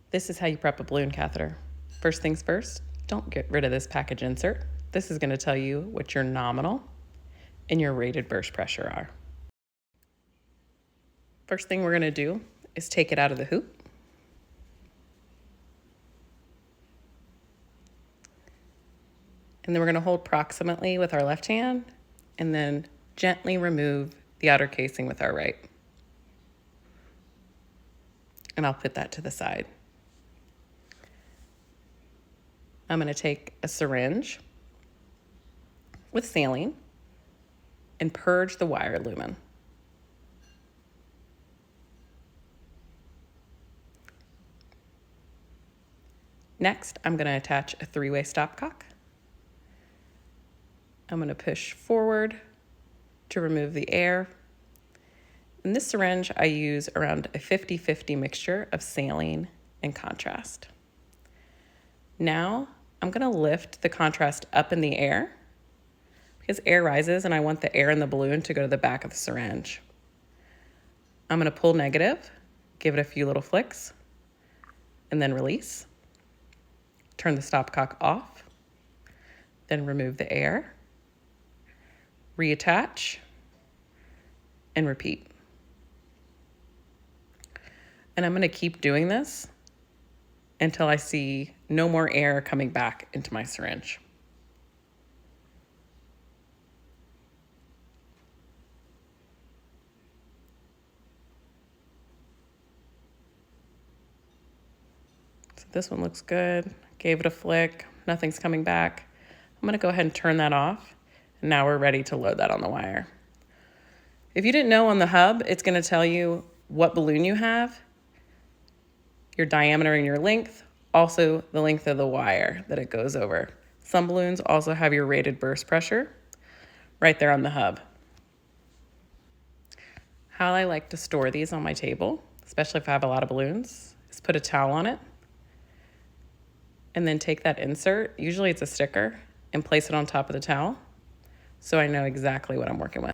This is how you prep a balloon catheter. First things first, don't get rid of this package insert. This is going to tell you what your nominal and your rated burst pressure are. First thing we're going to do is take it out of the hoop. And then we're going to hold proximately with our left hand and then gently remove the outer casing with our right. And I'll put that to the side. I'm going to take a syringe with saline and purge the wire lumen. Next, I'm going to attach a 3-way stopcock. I'm going to push forward to remove the air. In this syringe, I use around a 50-50 mixture of saline and contrast. Now, I'm going to lift the contrast up in the air because air rises and I want the air in the balloon to go to the back of the syringe. I'm going to pull negative, give it a few little flicks, and then release. Turn the stopcock off, then remove the air, reattach, and repeat. And I'm going to keep doing this until I see no more air coming back into my syringe. So this one looks good. Gave it a flick. Nothing's coming back. I'm going to go ahead and turn that off. And now we're ready to load that on the wire. If you didn't know, on the hub, it's going to tell you what balloon you have, your diameter and your length, also the length of the wire that it goes over. Some balloons also have your rated burst pressure right there on the hub. How I like to store these on my table, especially if I have a lot of balloons, is put a towel on it and then take that insert, usually it's a sticker, and place it on top of the towel so I know exactly what I'm working with.